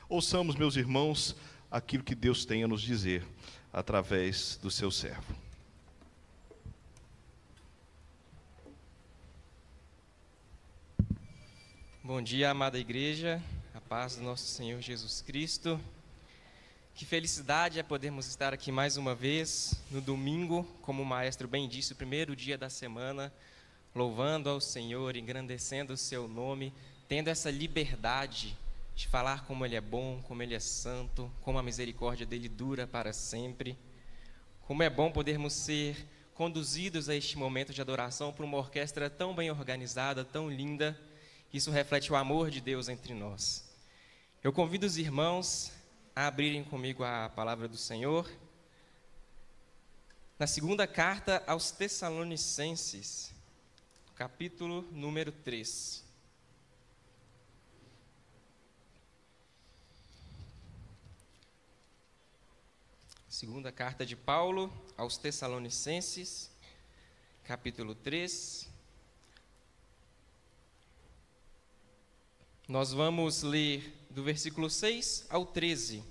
Ouçamos, meus irmãos, aquilo que Deus tem a nos dizer através do seu servo. Bom dia, amada igreja, a paz do nosso Senhor Jesus Cristo. Que felicidade é podermos estar aqui mais uma vez, no domingo, como o maestro bem disse, o primeiro dia da semana, louvando ao Senhor, engrandecendo o seu nome, tendo essa liberdade de falar como Ele é bom, como Ele é santo, como a misericórdia dEle dura para sempre. Como é bom podermos ser conduzidos a este momento de adoração por uma orquestra tão bem organizada, tão linda. Isso reflete o amor de Deus entre nós. Eu convido os irmãos a abrirem comigo a palavra do Senhor. Na segunda carta aos Tessalonicenses, capítulo número 3. Segunda carta de Paulo aos Tessalonicenses, capítulo 3. Nós vamos ler do versículo 6 ao 13.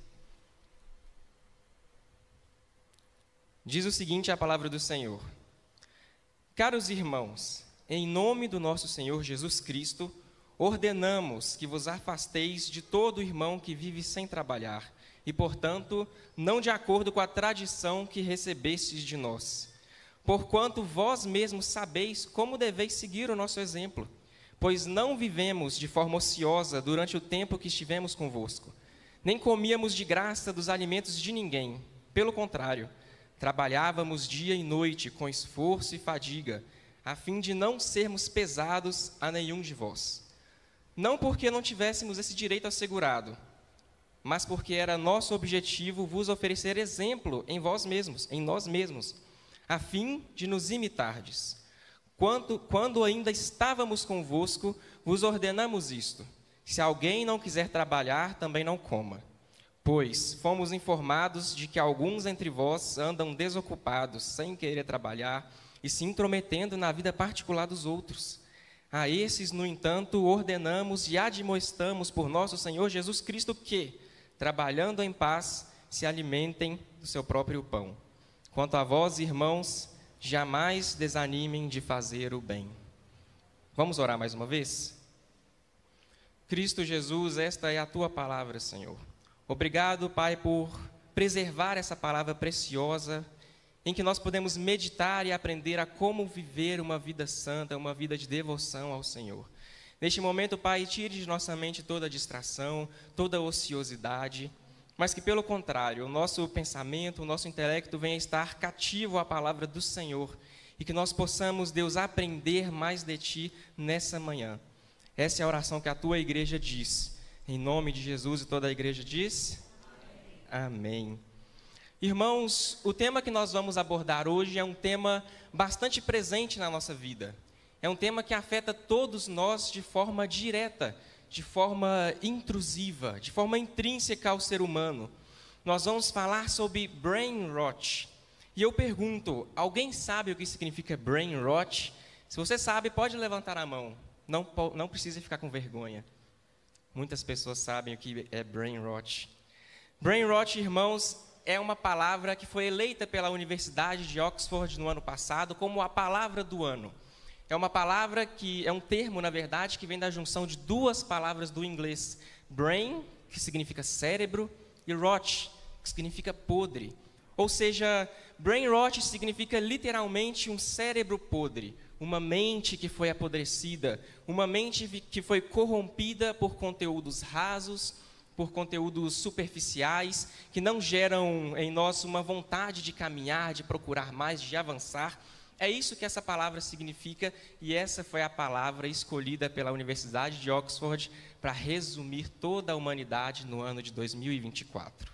Diz o seguinte a palavra do Senhor: Caros irmãos, em nome do nosso Senhor Jesus Cristo, ordenamos que vos afasteis de todo irmão que vive sem trabalhar, e, portanto, não de acordo com a tradição que recebestes de nós. Porquanto vós mesmos sabeis como deveis seguir o nosso exemplo, pois não vivemos de forma ociosa durante o tempo que estivemos convosco, nem comíamos de graça dos alimentos de ninguém. Pelo contrário, trabalhávamos dia e noite com esforço e fadiga, a fim de não sermos pesados a nenhum de vós. Não porque não tivéssemos esse direito assegurado, mas porque era nosso objetivo vos oferecer exemplo em vós mesmos, em nós mesmos, a fim de nos imitardes. Quando ainda estávamos convosco, vos ordenamos isto: se alguém não quiser trabalhar, também não coma. Pois fomos informados de que alguns entre vós andam desocupados, sem querer trabalhar e se intrometendo na vida particular dos outros. A esses, no entanto, ordenamos e admoestamos por nosso Senhor Jesus Cristo que, trabalhando em paz, se alimentem do seu próprio pão. Quanto a vós, irmãos, jamais desanimem de fazer o bem. Vamos orar mais uma vez? Cristo Jesus, esta é a tua palavra, Senhor. Obrigado, Pai, por preservar essa palavra preciosa, em que nós podemos meditar e aprender a como viver uma vida santa, uma vida de devoção ao Senhor. Neste momento, Pai, tire de nossa mente toda distração, toda ociosidade, mas que, pelo contrário, o nosso pensamento, o nosso intelecto venha estar cativo à palavra do Senhor e que nós possamos, Deus, aprender mais de Ti nessa manhã. Essa é a oração que a Tua igreja diz. Em nome de Jesus, e toda a igreja diz? Amém. Irmãos, o tema que nós vamos abordar hoje é um tema bastante presente na nossa vida. É um tema que afeta todos nós de forma direta, de forma intrusiva, de forma intrínseca ao ser humano. Nós vamos falar sobre brain rot. E eu pergunto, alguém sabe o que significa brain rot? Se você sabe, pode levantar a mão. Não precisa ficar com vergonha. Muitas pessoas sabem o que é brain rot. Brain rot, irmãos, é uma palavra que foi eleita pela Universidade de Oxford no ano passado como a palavra do ano. É uma palavra que é um termo, na verdade, que vem da junção de duas palavras do inglês: brain, que significa cérebro, e rot, que significa podre. Ou seja, brain rot significa literalmente um cérebro podre, uma mente que foi apodrecida, uma mente que foi corrompida por conteúdos rasos, por conteúdos superficiais, que não geram em nós uma vontade de caminhar, de procurar mais, de avançar. É isso que essa palavra significa, e essa foi a palavra escolhida pela Universidade de Oxford para resumir toda a humanidade no ano de 2024.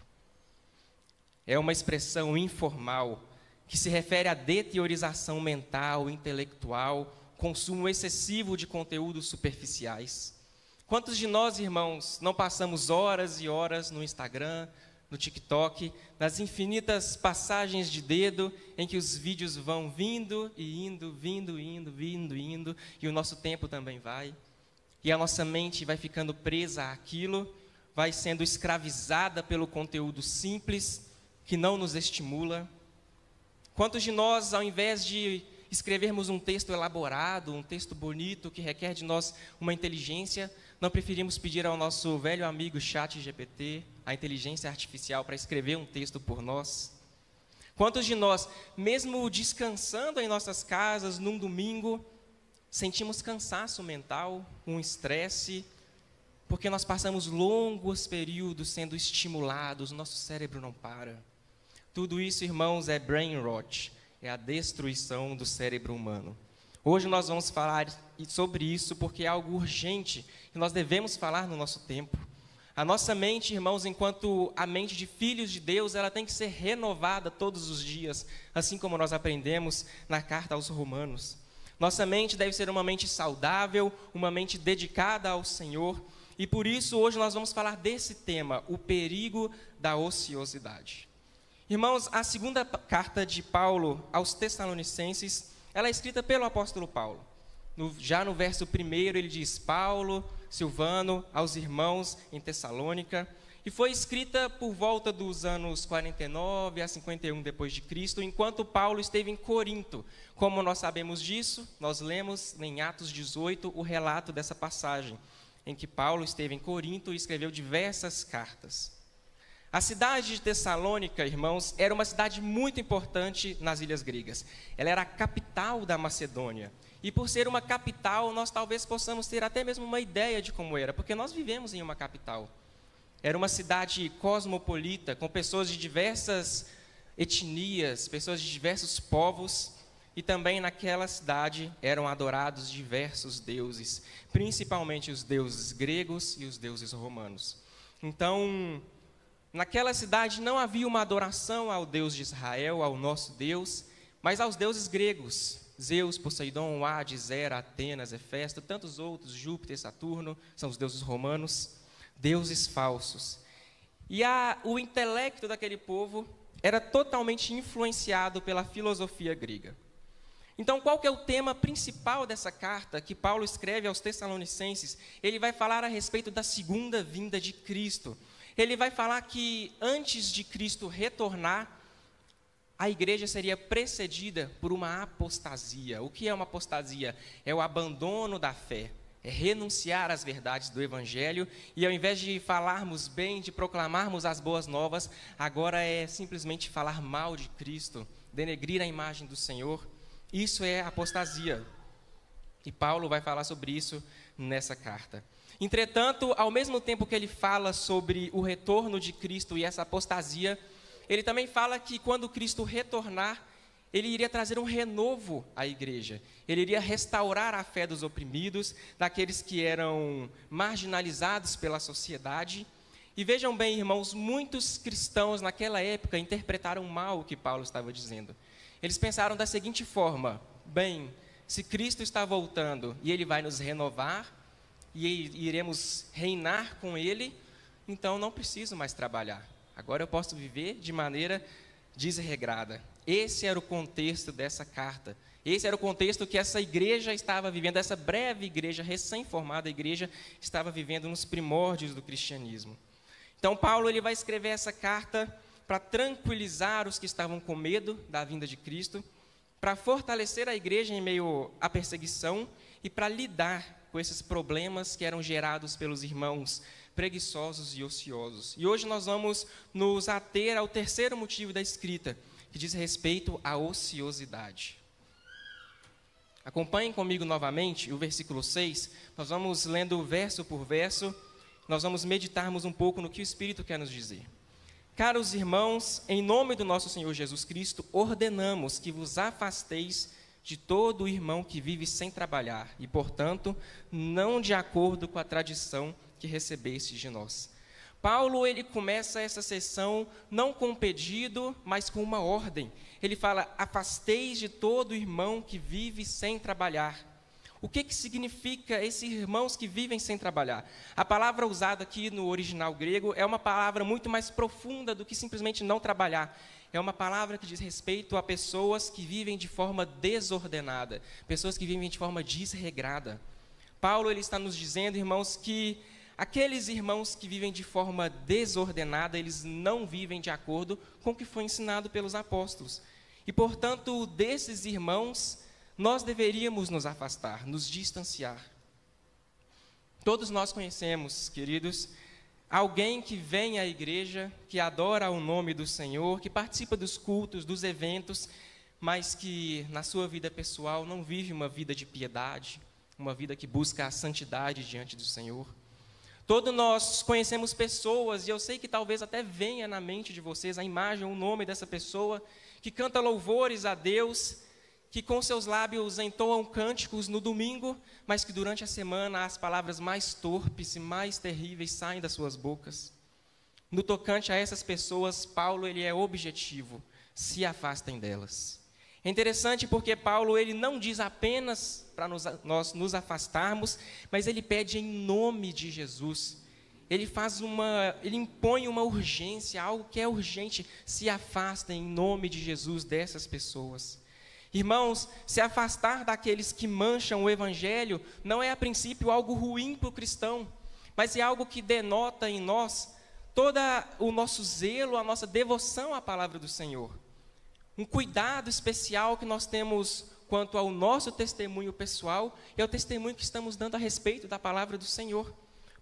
É uma expressão informal que se refere à deteriorização mental, intelectual, consumo excessivo de conteúdos superficiais. Quantos de nós, irmãos, não passamos horas e horas no Instagram, no TikTok, nas infinitas passagens de dedo em que os vídeos vão vindo e indo, indo, e o nosso tempo também vai. E a nossa mente vai ficando presa àquilo, vai sendo escravizada pelo conteúdo simples, que não nos estimula? Quantos de nós, ao invés de escrevermos um texto elaborado, um texto bonito, que requer de nós uma inteligência, não preferimos pedir ao nosso velho amigo ChatGPT, a inteligência artificial, para escrever um texto por nós? Quantos de nós, mesmo descansando em nossas casas num domingo, sentimos cansaço mental, um estresse, porque nós passamos longos períodos sendo estimulados, nosso cérebro não para? Tudo isso, irmãos, é brain rot, é a destruição do cérebro humano. Hoje nós vamos falar sobre isso porque é algo urgente que nós devemos falar no nosso tempo. A nossa mente, irmãos, enquanto a mente de filhos de Deus, ela tem que ser renovada todos os dias, assim como nós aprendemos na carta aos Romanos. Nossa mente deve ser uma mente saudável, uma mente dedicada ao Senhor, e por isso hoje nós vamos falar desse tema, o perigo da ociosidade. Irmãos, a segunda carta de Paulo aos Tessalonicenses, ela é escrita pelo apóstolo Paulo. Já no verso 1 ele diz: Paulo, Silvano, aos irmãos em Tessalônica, e foi escrita por volta dos anos 49 a 51 depois de Cristo, enquanto Paulo esteve em Corinto. Como nós sabemos disso, nós lemos em Atos 18 o relato dessa passagem, em que Paulo esteve em Corinto e escreveu diversas cartas. A cidade de Tessalônica, irmãos, era uma cidade muito importante nas ilhas gregas. Ela era a capital da Macedônia. E por ser uma capital, nós talvez possamos ter até mesmo uma ideia de como era, porque nós vivemos em uma capital. Era uma cidade cosmopolita, com pessoas de diversas etnias, pessoas de diversos povos, e também naquela cidade eram adorados diversos deuses, principalmente os deuses gregos e os deuses romanos. Então, naquela cidade não havia uma adoração ao Deus de Israel, ao nosso Deus, mas aos deuses gregos. Zeus, Poseidon, Hades, Hera, Atenas, Hefesto, tantos outros, Júpiter, Saturno, são os deuses romanos, deuses falsos. E o intelecto daquele povo era totalmente influenciado pela filosofia grega. Então, qual que é o tema principal dessa carta que Paulo escreve aos Tessalonicenses? Ele vai falar a respeito da segunda vinda de Cristo. Ele vai falar que antes de Cristo retornar, a igreja seria precedida por uma apostasia. O que é uma apostasia? É o abandono da fé, é renunciar às verdades do Evangelho, e ao invés de falarmos bem, de proclamarmos as boas novas, agora é simplesmente falar mal de Cristo, denegrir a imagem do Senhor. Isso é apostasia. E Paulo vai falar sobre isso nessa carta. Entretanto, ao mesmo tempo que ele fala sobre o retorno de Cristo e essa apostasia, ele também fala que quando Cristo retornar, ele iria trazer um renovo à igreja. Ele iria restaurar a fé dos oprimidos, daqueles que eram marginalizados pela sociedade. E vejam bem, irmãos, muitos cristãos naquela época interpretaram mal o que Paulo estava dizendo. Eles pensaram da seguinte forma: bem, se Cristo está voltando e ele vai nos renovar, e iremos reinar com ele, então não preciso mais trabalhar. Agora eu posso viver de maneira desregrada. Esse era o contexto dessa carta. Esse era o contexto que essa igreja estava vivendo, essa breve igreja, recém-formada igreja, estava vivendo nos primórdios do cristianismo. Então Paulo ele vai escrever essa carta para tranquilizar os que estavam com medo da vinda de Cristo, para fortalecer a igreja em meio à perseguição e para lidar com esses problemas que eram gerados pelos irmãos preguiçosos e ociosos. E hoje nós vamos nos ater ao terceiro motivo da escrita, que diz respeito à ociosidade. Acompanhem comigo novamente o versículo 6, nós vamos lendo verso por verso, nós vamos meditarmos um pouco no que o Espírito quer nos dizer. Caros irmãos, em nome do nosso Senhor Jesus Cristo, ordenamos que vos afasteis de todo irmão que vive sem trabalhar, e, portanto, não de acordo com a tradição que recebestes de nós. Paulo, ele começa essa sessão não com um pedido, mas com uma ordem. Ele fala: afasteis de todo irmão que vive sem trabalhar. O que significa esses irmãos que vivem sem trabalhar? A palavra usada aqui no original grego é uma palavra muito mais profunda do que simplesmente não trabalhar. É uma palavra que diz respeito a pessoas que vivem de forma desordenada, pessoas que vivem de forma desregrada. Paulo ele está nos dizendo, irmãos, que Aqueles irmãos que vivem de forma desordenada, eles não vivem de acordo com o que foi ensinado pelos apóstolos. E, portanto, desses irmãos, nós deveríamos nos afastar, nos distanciar. Todos nós conhecemos, queridos, alguém que vem à igreja, que adora o nome do Senhor, que participa dos cultos, dos eventos, mas que na sua vida pessoal não vive uma vida de piedade, uma vida que busca a santidade diante do Senhor. Todos nós conhecemos pessoas, e eu sei que talvez até venha na mente de vocês a imagem, o nome dessa pessoa, que canta louvores a Deus, que com seus lábios entoam cânticos no domingo, mas que durante a semana as palavras mais torpes e mais terríveis saem das suas bocas. No tocante a essas pessoas, Paulo ele é objetivo: se afastem delas. É interessante porque Paulo ele não diz apenas para nós nos afastarmos, mas ele pede em nome de Jesus. Ele impõe uma urgência, algo que é urgente: se afastem em nome de Jesus dessas pessoas. Irmãos, se afastar daqueles que mancham o evangelho não é a princípio algo ruim para o cristão, mas é algo que denota em nós todo o nosso zelo, a nossa devoção à palavra do Senhor. Um cuidado especial que nós temos quanto ao nosso testemunho pessoal e ao testemunho que estamos dando a respeito da palavra do Senhor.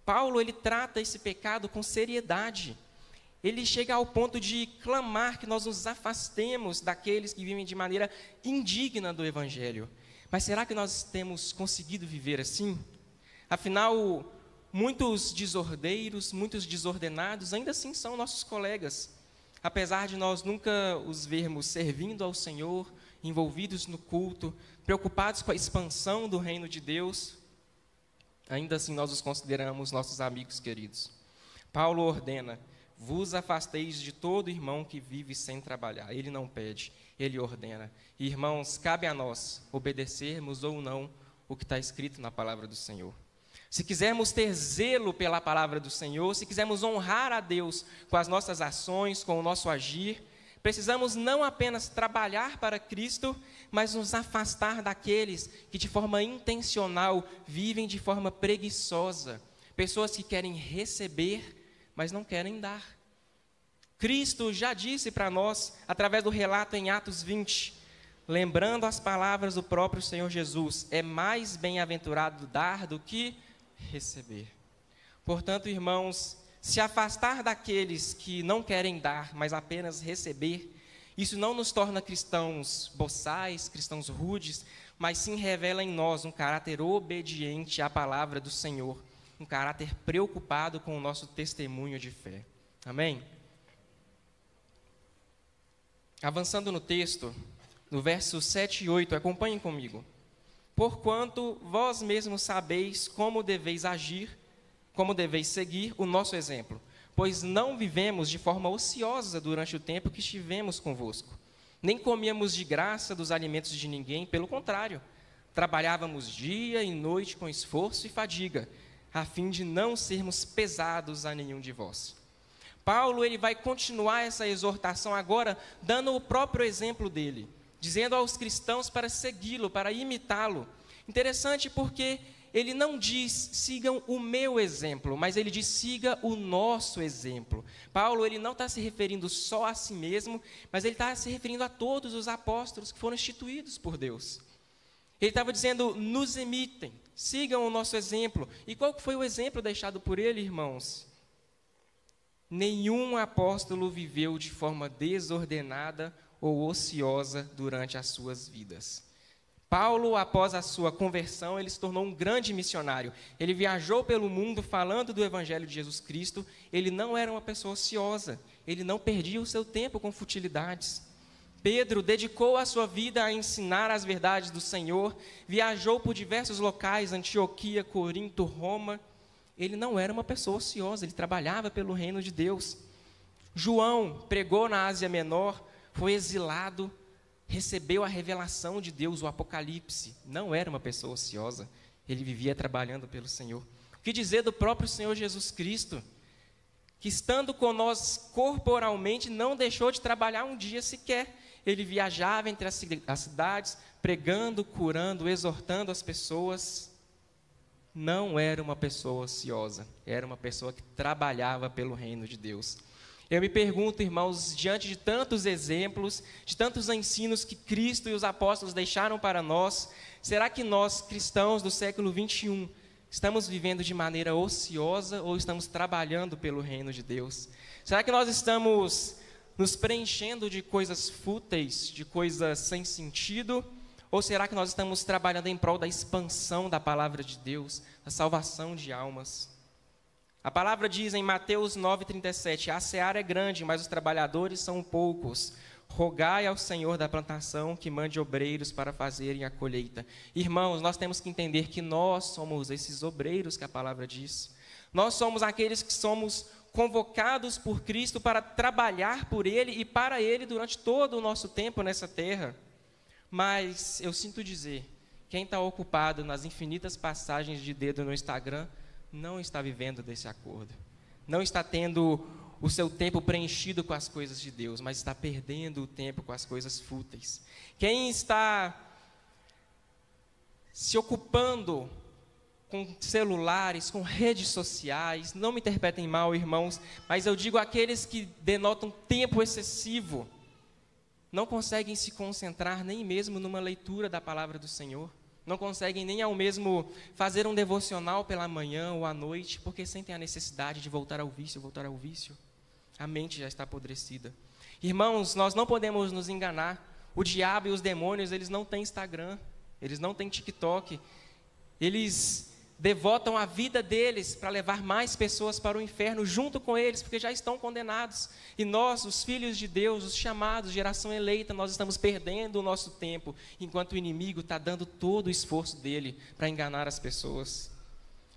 Paulo, ele trata esse pecado com seriedade. Ele chega ao ponto de clamar que nós nos afastemos daqueles que vivem de maneira indigna do evangelho. Mas será que nós temos conseguido viver assim? Afinal, muitos desordeiros, muitos desordenados, ainda assim são nossos colegas. Apesar de nós nunca os vermos servindo ao Senhor, envolvidos no culto, preocupados com a expansão do reino de Deus, ainda assim nós os consideramos nossos amigos queridos. Paulo ordena: vos afasteis de todo irmão que vive sem trabalhar. Ele não pede, ele ordena. Irmãos, cabe a nós obedecermos ou não o que está escrito na palavra do Senhor. Se quisermos ter zelo pela palavra do Senhor, se quisermos honrar a Deus com as nossas ações, com o nosso agir, precisamos não apenas trabalhar para Cristo, mas nos afastar daqueles que de forma intencional vivem de forma preguiçosa. Pessoas que querem receber, mas não querem dar. Cristo já disse para nós, através do relato em Atos 20, lembrando as palavras do próprio Senhor Jesus: é mais bem-aventurado dar do que receber. Portanto, irmãos, se afastar daqueles que não querem dar, mas apenas receber, isso não nos torna cristãos boçais, cristãos rudes, mas sim revela em nós um caráter obediente à palavra do Senhor, um caráter preocupado com o nosso testemunho de fé. Amém? Avançando no texto, no versos 7 e 8, acompanhem comigo. Porquanto vós mesmos sabeis como deveis agir, como deveis seguir o nosso exemplo, pois não vivemos de forma ociosa durante o tempo que estivemos convosco, nem comíamos de graça dos alimentos de ninguém, pelo contrário, trabalhávamos dia e noite com esforço e fadiga, a fim de não sermos pesados a nenhum de vós. Paulo ele vai continuar essa exortação agora, dando o próprio exemplo dele, dizendo aos cristãos para segui-lo, para imitá-lo. Interessante porque ele não diz: sigam o meu exemplo, mas ele diz: siga o nosso exemplo. Paulo ele não está se referindo só a si mesmo, mas ele está se referindo a todos os apóstolos que foram instituídos por Deus. Ele estava dizendo: nos imitem, sigam o nosso exemplo. E qual foi o exemplo deixado por ele, irmãos? Nenhum apóstolo viveu de forma desordenada ou ociosa durante as suas vidas. Paulo, após a sua conversão, ele se tornou um grande missionário. Ele viajou pelo mundo falando do Evangelho de Jesus Cristo. Ele não era uma pessoa ociosa. Ele não perdia o seu tempo com futilidades. Pedro dedicou a sua vida a ensinar as verdades do Senhor. Viajou por diversos locais, Antioquia, Corinto, Roma. Ele não era uma pessoa ociosa. Ele trabalhava pelo reino de Deus. João pregou na Ásia Menor, foi exilado, recebeu a revelação de Deus, o Apocalipse. Não era uma pessoa ociosa, ele vivia trabalhando pelo Senhor. O que dizer do próprio Senhor Jesus Cristo, que estando conosco corporalmente, não deixou de trabalhar um dia sequer. Ele viajava entre as cidades, pregando, curando, exortando as pessoas. não era uma pessoa ociosa, era uma pessoa que trabalhava pelo reino de Deus. Eu me pergunto, irmãos, diante de tantos exemplos, de tantos ensinos que Cristo e os apóstolos deixaram para nós, será que nós, cristãos do século 21, estamos vivendo de maneira ociosa ou estamos trabalhando pelo reino de Deus? Será que nós estamos nos preenchendo de coisas fúteis, de coisas sem sentido? Ou será que nós estamos trabalhando em prol da expansão da palavra de Deus, da salvação de almas? A palavra diz em Mateus 9,37, a seara é grande, mas os trabalhadores são poucos. Rogai ao Senhor da plantação que mande obreiros para fazerem a colheita. Irmãos, nós temos que entender que nós somos esses obreiros que a palavra diz. Nós somos aqueles que somos convocados por Cristo para trabalhar por Ele e para Ele durante todo o nosso tempo nessa terra. Mas eu sinto dizer, quem está ocupado nas infinitas passagens de dedo no Instagram não está vivendo desse acordo. Não está tendo o seu tempo preenchido com as coisas de Deus, mas está perdendo o tempo com as coisas fúteis. Quem está se ocupando com celulares, com redes sociais, não me interpretem mal, irmãos, mas eu digo aqueles que denotam tempo excessivo, não conseguem se concentrar nem mesmo numa leitura da palavra do Senhor, não conseguem nem ao mesmo fazer um devocional pela manhã ou à noite, porque sentem a necessidade de voltar ao vício. A mente já está apodrecida. Irmãos, nós não podemos nos enganar. O diabo e os demônios, eles não têm Instagram, eles não têm TikTok. Eles devotam a vida deles para levar mais pessoas para o inferno junto com eles, porque já estão condenados. E nós, os filhos de Deus, os chamados, geração eleita, nós estamos perdendo o nosso tempo, enquanto o inimigo está dando todo o esforço dele para enganar as pessoas.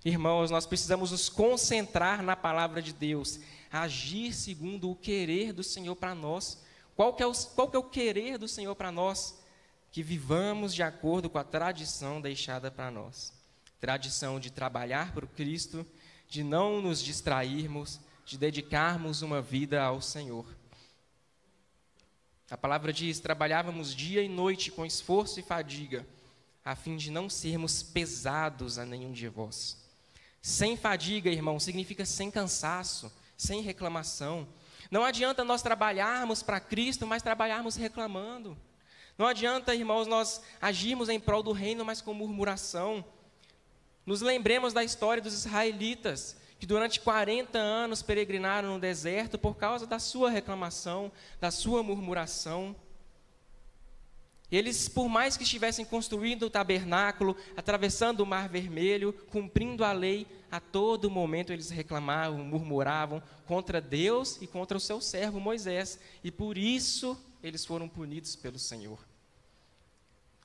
Irmãos, nós precisamos nos concentrar na palavra de Deus, agir segundo o querer do Senhor para nós. Qual que é o querer do Senhor para nós? Que vivamos de acordo com a tradição deixada para nós. Tradição de trabalhar para o Cristo, de não nos distrairmos, de dedicarmos uma vida ao Senhor. A palavra diz, trabalhávamos dia e noite com esforço e fadiga, a fim de não sermos pesados a nenhum de vós. Sem fadiga, irmão, significa sem cansaço, sem reclamação. Não adianta nós trabalharmos para Cristo, mas trabalharmos reclamando. Não adianta, irmãos, nós agirmos em prol do reino, mas com murmuração. Nos lembremos da história dos israelitas, que durante 40 anos peregrinaram no deserto por causa da sua reclamação, da sua murmuração. Eles, por mais que estivessem construindo o tabernáculo, atravessando o Mar Vermelho, cumprindo a lei, a todo momento eles reclamavam, murmuravam contra Deus e contra o seu servo Moisés. E por isso eles foram punidos pelo Senhor.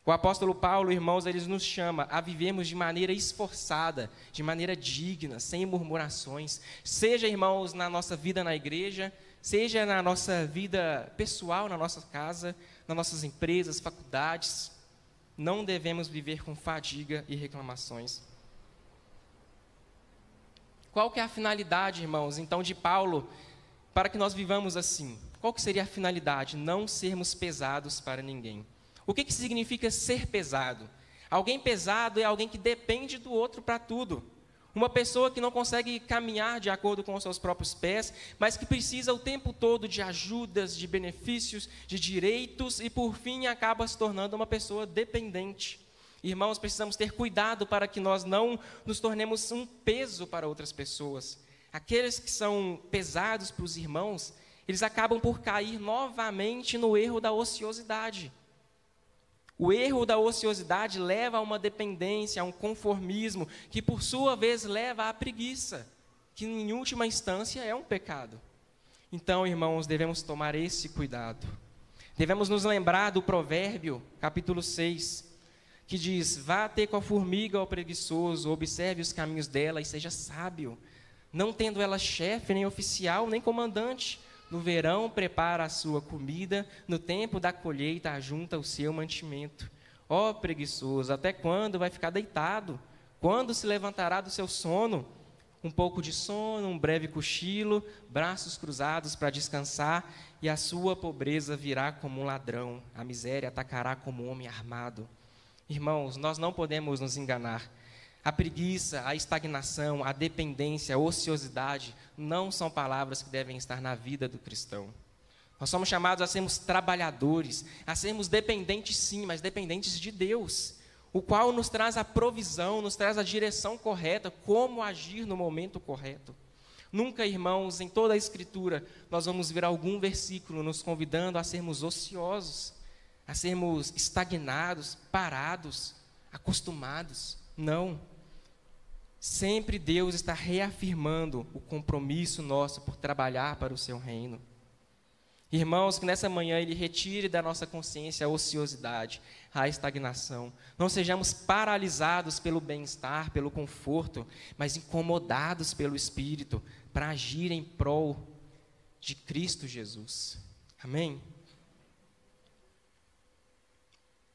O apóstolo Paulo, irmãos, ele nos chama a vivermos de maneira esforçada, de maneira digna, sem murmurações. Seja, irmãos, na nossa vida na igreja, seja na nossa vida pessoal, na nossa casa, nas nossas empresas, faculdades. Não devemos viver com fadiga e reclamações. Qual que é a finalidade, irmãos, então, de Paulo, para que nós vivamos assim? Qual que seria a finalidade? Não sermos pesados para ninguém. O que significa ser pesado? Alguém pesado é alguém que depende do outro para tudo. Uma pessoa que não consegue caminhar de acordo com os seus próprios pés, mas que precisa o tempo todo de ajudas, de benefícios, de direitos e, por fim, acaba se tornando uma pessoa dependente. Irmãos, precisamos ter cuidado para que nós não nos tornemos um peso para outras pessoas. Aqueles que são pesados para os irmãos, eles acabam por cair novamente no erro da ociosidade. O erro da ociosidade leva a uma dependência, a um conformismo, que por sua vez leva à preguiça, que em última instância é um pecado. Então, irmãos, devemos tomar esse cuidado. Devemos nos lembrar do Provérbio, capítulo 6, que diz, vá ter com a formiga ao preguiçoso, observe os caminhos dela e seja sábio, não tendo ela chefe, nem oficial, nem comandante. No verão, prepara a sua comida, no tempo da colheita, ajunta o seu mantimento. Ó preguiçoso, até quando vai ficar deitado? Quando se levantará do seu sono? Um pouco de sono, um breve cochilo, braços cruzados para descansar, e a sua pobreza virá como um ladrão, a miséria atacará como um homem armado. Irmãos, nós não podemos nos enganar. A preguiça, a estagnação, a dependência, a ociosidade não são palavras que devem estar na vida do cristão. Nós somos chamados a sermos trabalhadores, a sermos dependentes sim, mas dependentes de Deus, o qual nos traz a provisão, nos traz a direção correta, como agir no momento correto. Nunca, irmãos, em toda a Escritura, nós vamos ver algum versículo nos convidando a sermos ociosos, a sermos estagnados, parados, acostumados. Não. Sempre Deus está reafirmando o compromisso nosso por trabalhar para o seu reino. Irmãos, que nessa manhã Ele retire da nossa consciência a ociosidade, a estagnação. Não sejamos paralisados pelo bem-estar, pelo conforto, mas incomodados pelo Espírito para agir em prol de Cristo Jesus. Amém?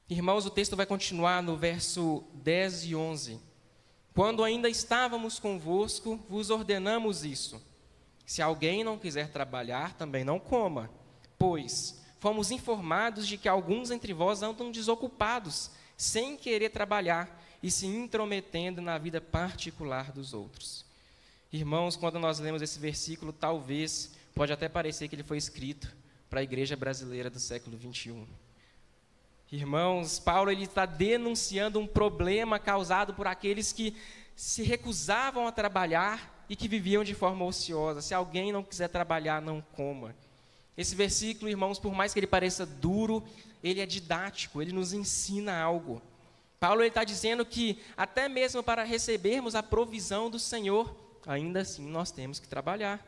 Irmãos, o texto vai continuar no verso 10 e 11. Quando ainda estávamos convosco, vos ordenamos isso. Se alguém não quiser trabalhar, também não coma. Pois fomos informados de que alguns entre vós andam desocupados, sem querer trabalhar e se intrometendo na vida particular dos outros. Irmãos, quando nós lemos esse versículo, talvez, pode até parecer que ele foi escrito para a igreja brasileira do século 21. Irmãos, Paulo está denunciando um problema causado por aqueles que se recusavam a trabalhar e que viviam de forma ociosa. Se alguém não quiser trabalhar, não coma. Esse versículo, irmãos, por mais que ele pareça duro, ele é didático, ele nos ensina algo. Paulo está dizendo que até mesmo para recebermos a provisão do Senhor, ainda assim nós temos que trabalhar.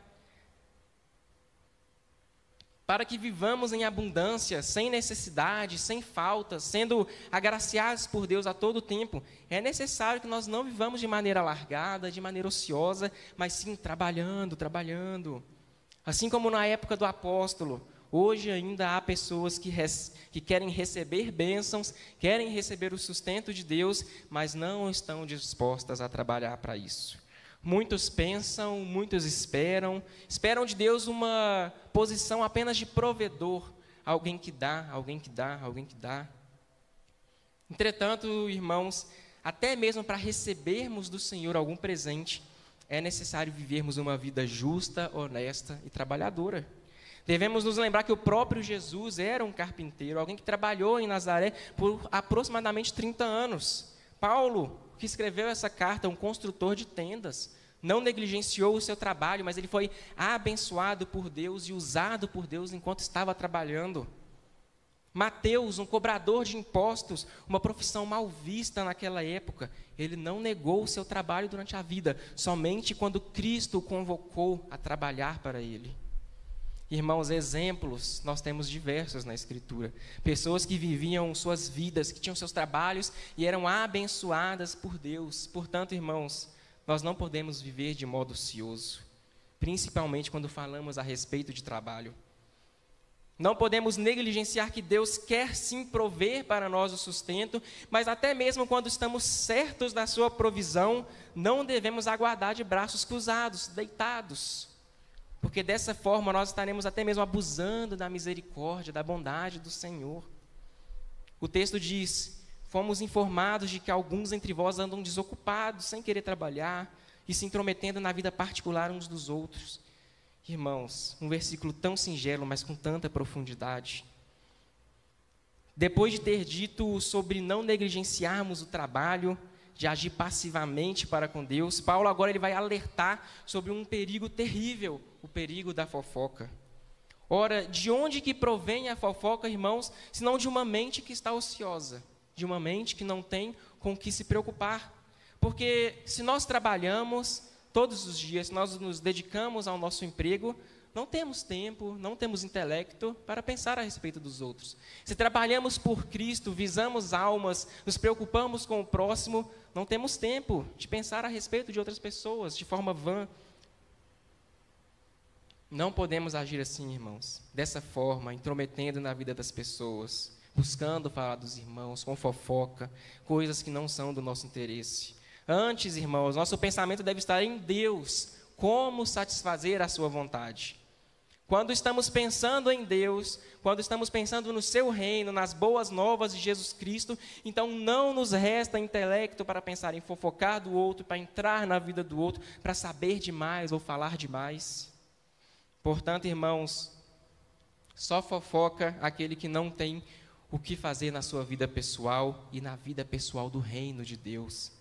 Para que vivamos em abundância, sem necessidade, sem falta, sendo agraciados por Deus a todo tempo, é necessário que nós não vivamos de maneira largada, de maneira ociosa, mas sim trabalhando. Assim como na época do apóstolo, hoje ainda há pessoas que querem receber bênçãos, querem receber o sustento de Deus, mas não estão dispostas a trabalhar para isso. Muitos pensam, muitos esperam de Deus uma posição apenas de provedor, alguém que dá. Entretanto, irmãos, até mesmo para recebermos do Senhor algum presente, é necessário vivermos uma vida justa, honesta e trabalhadora. Devemos nos lembrar que o próprio Jesus era um carpinteiro, alguém que trabalhou em Nazaré por aproximadamente 30 anos. Paulo, que escreveu essa carta, um construtor de tendas, não negligenciou o seu trabalho, mas ele foi abençoado por Deus e usado por Deus enquanto estava trabalhando. Mateus, um cobrador de impostos, uma profissão mal vista naquela época, ele não negou o seu trabalho durante a vida, somente quando Cristo o convocou a trabalhar para ele. Irmãos, exemplos nós temos diversos na Escritura. Pessoas que viviam suas vidas, que tinham seus trabalhos e eram abençoadas por Deus. Portanto, irmãos, nós não podemos viver de modo ocioso, principalmente quando falamos a respeito de trabalho. Não podemos negligenciar que Deus quer sim prover para nós o sustento, mas até mesmo quando estamos certos da sua provisão, não devemos aguardar de braços cruzados, deitados, porque dessa forma nós estaremos até mesmo abusando da misericórdia, da bondade do Senhor. O texto diz: fomos informados de que alguns entre vós andam desocupados, sem querer trabalhar e se intrometendo na vida particular uns dos outros. Irmãos, um versículo tão singelo, mas com tanta profundidade. Depois de ter dito sobre não negligenciarmos o trabalho, de agir passivamente para com Deus, Paulo agora ele vai alertar sobre um perigo terrível, o perigo da fofoca. Ora, de onde que provém a fofoca, irmãos, senão de uma mente que está ociosa, de uma mente que não tem com o que se preocupar? Porque se nós trabalhamos todos os dias, se nós nos dedicamos ao nosso emprego, não temos tempo, não temos intelecto para pensar a respeito dos outros. Se trabalhamos por Cristo, visamos almas, nos preocupamos com o próximo, não temos tempo de pensar a respeito de outras pessoas de forma vã. Não podemos agir assim, irmãos, dessa forma, intrometendo na vida das pessoas, buscando falar dos irmãos, com fofoca, coisas que não são do nosso interesse. Antes, irmãos, nosso pensamento deve estar em Deus, como satisfazer a sua vontade. Quando estamos pensando em Deus, quando estamos pensando no seu reino, nas boas novas de Jesus Cristo, então não nos resta intelecto para pensar em fofocar do outro, para entrar na vida do outro, para saber demais ou falar demais. Portanto, irmãos, só fofoca aquele que não tem o que fazer na sua vida pessoal e na vida pessoal do reino de Deus.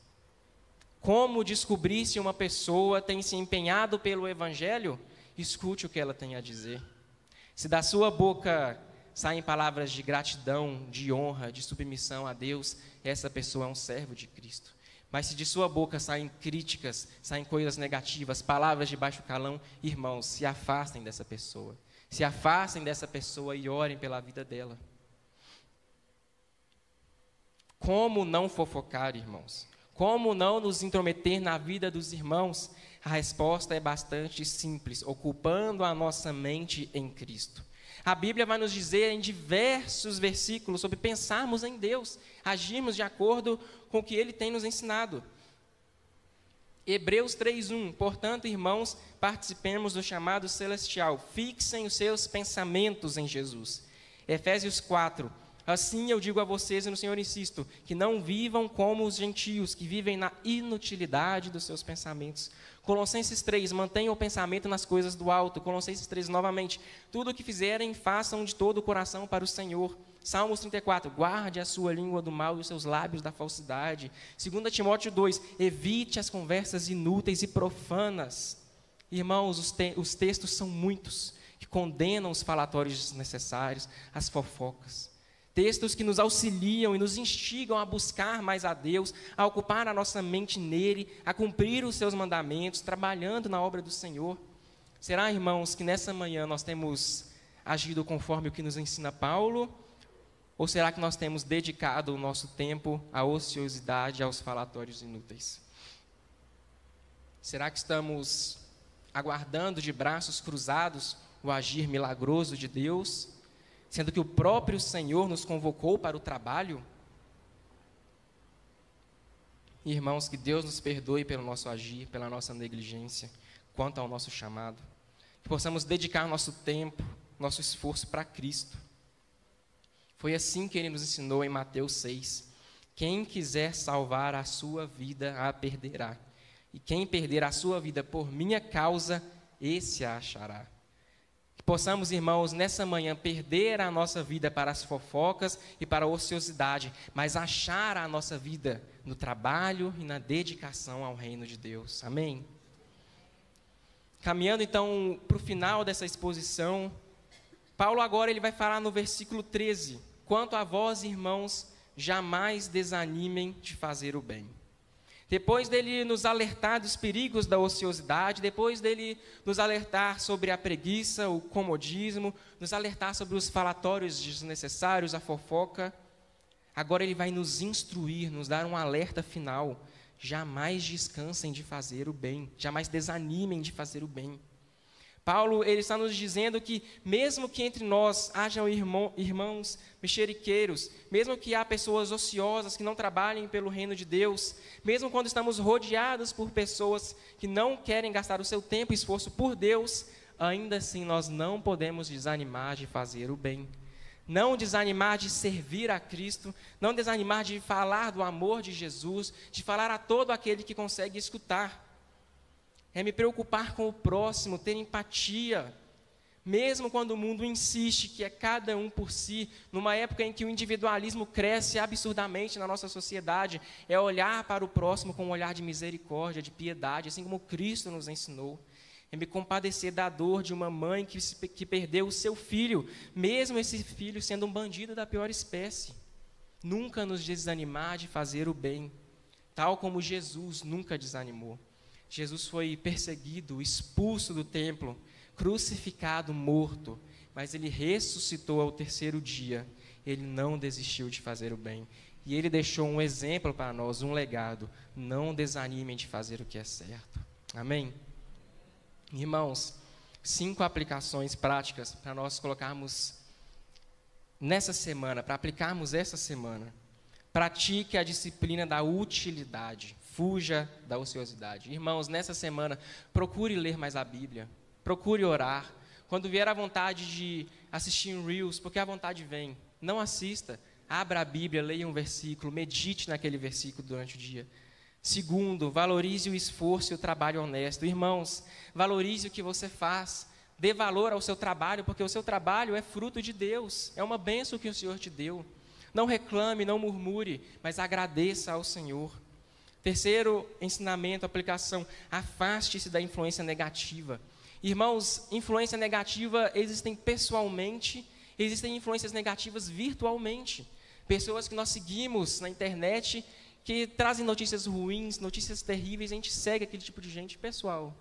Como descobrir se uma pessoa tem se empenhado pelo Evangelho? Escute o que ela tem a dizer. Se da sua boca saem palavras de gratidão, de honra, de submissão a Deus, essa pessoa é um servo de Cristo. Mas se de sua boca saem críticas, saem coisas negativas, palavras de baixo calão, irmãos, se afastem dessa pessoa. Se afastem dessa pessoa e orem pela vida dela. Como não fofocar, irmãos? Como não nos intrometer na vida dos irmãos? A resposta é bastante simples, ocupando a nossa mente em Cristo. A Bíblia vai nos dizer em diversos versículos sobre pensarmos em Deus, agirmos de acordo com o que Ele tem nos ensinado. Hebreus 3:1, portanto, irmãos, participemos do chamado celestial, fixem os seus pensamentos em Jesus. Efésios 4, assim eu digo a vocês e no Senhor insisto, que não vivam como os gentios, que vivem na inutilidade dos seus pensamentos. Colossenses 3, mantenham o pensamento nas coisas do alto. Colossenses 3, novamente, tudo o que fizerem, façam de todo o coração para o Senhor. Salmos 34, guarde a sua língua do mal e os seus lábios da falsidade. 2 Timóteo 2, evite as conversas inúteis e profanas. Irmãos, os textos são muitos, que condenam os falatórios desnecessários, as fofocas. Textos que nos auxiliam e nos instigam a buscar mais a Deus, a ocupar a nossa mente nele, a cumprir os seus mandamentos, trabalhando na obra do Senhor. Será, irmãos, que nessa manhã nós temos agido conforme o que nos ensina Paulo? Ou será que nós temos dedicado o nosso tempo à ociosidade, aos falatórios inúteis? Será que estamos aguardando de braços cruzados o agir milagroso de Deus, sendo que o próprio Senhor nos convocou para o trabalho? Irmãos, que Deus nos perdoe pelo nosso agir, pela nossa negligência, quanto ao nosso chamado. Que possamos dedicar nosso tempo, nosso esforço para Cristo. Foi assim que Ele nos ensinou em Mateus 6. Quem quiser salvar a sua vida, a perderá. E quem perder a sua vida por minha causa, esse a achará. Que possamos, irmãos, nessa manhã, perder a nossa vida para as fofocas e para a ociosidade, mas achar a nossa vida no trabalho e na dedicação ao reino de Deus. Amém? Caminhando, então, para o final dessa exposição, Paulo agora ele vai falar no versículo 13, quanto a vós, irmãos, jamais desanimem de fazer o bem. Depois dele nos alertar dos perigos da ociosidade, depois dele nos alertar sobre a preguiça, o comodismo, nos alertar sobre os falatórios desnecessários, a fofoca, agora ele vai nos instruir, nos dar um alerta final. Jamais descansem de fazer o bem, jamais desanimem de fazer o bem. Paulo ele está nos dizendo que mesmo que entre nós hajam irmãos mexeriqueiros, mesmo que há pessoas ociosas que não trabalhem pelo reino de Deus, mesmo quando estamos rodeados por pessoas que não querem gastar o seu tempo e esforço por Deus, ainda assim nós não podemos desanimar de fazer o bem. Não desanimar de servir a Cristo, não desanimar de falar do amor de Jesus, de falar a todo aquele que consegue escutar. É me preocupar com o próximo, ter empatia, mesmo quando o mundo insiste que é cada um por si, numa época em que o individualismo cresce absurdamente na nossa sociedade, é olhar para o próximo com um olhar de misericórdia, de piedade, assim como Cristo nos ensinou. É me compadecer da dor de uma mãe que perdeu o seu filho, mesmo esse filho sendo um bandido da pior espécie. Nunca nos desanimar de fazer o bem, tal como Jesus nunca desanimou. Jesus foi perseguido, expulso do templo, crucificado, morto, mas ele ressuscitou ao terceiro dia. Ele não desistiu de fazer o bem. E ele deixou um exemplo para nós, um legado. Não desanimem de fazer o que é certo. Amém? Irmãos, 5 aplicações práticas para nós colocarmos nessa semana, para aplicarmos essa semana. Pratique a disciplina da utilidade. Fuja da ociosidade. Irmãos, nessa semana, procure ler mais a Bíblia. Procure orar. Quando vier a vontade de assistir um Reels, porque a vontade vem, não assista. Abra a Bíblia, leia um versículo, medite naquele versículo durante o dia. Segundo, valorize o esforço e o trabalho honesto. Irmãos, valorize o que você faz. Dê valor ao seu trabalho, porque o seu trabalho é fruto de Deus. É uma bênção que o Senhor te deu. Não reclame, não murmure, mas agradeça ao Senhor. Terceiro ensinamento, aplicação, afaste-se da influência negativa. Irmãos, influência negativa existem pessoalmente, existem influências negativas virtualmente. Pessoas que nós seguimos na internet, que trazem notícias ruins, notícias terríveis, a gente segue aquele tipo de gente. Pessoal,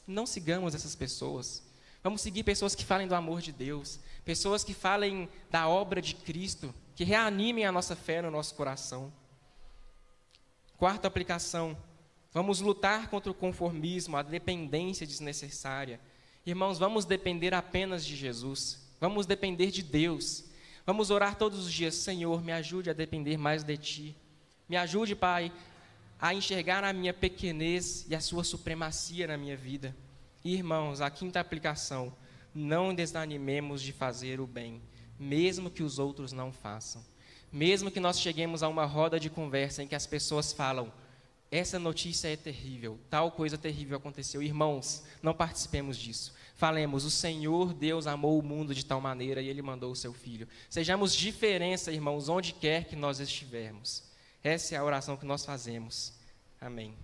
não sigamos essas pessoas. Vamos seguir pessoas que falem do amor de Deus, pessoas que falem da obra de Cristo, que reanimem a nossa fé no nosso coração. Quarta aplicação, vamos lutar contra o conformismo, a dependência desnecessária. Irmãos, vamos depender apenas de Jesus, vamos depender de Deus. Vamos orar todos os dias: Senhor, me ajude a depender mais de Ti. Me ajude, Pai, a enxergar a minha pequenez e a Sua supremacia na minha vida. E, irmãos, a quinta aplicação, não desanimemos de fazer o bem, mesmo que os outros não façam. Mesmo que nós cheguemos a uma roda de conversa em que as pessoas falam: essa notícia é terrível, tal coisa terrível aconteceu. Irmãos, não participemos disso. Falemos: o Senhor Deus amou o mundo de tal maneira e Ele mandou o seu Filho. Sejamos diferença, irmãos, onde quer que nós estivermos. Essa é a oração que nós fazemos. Amém.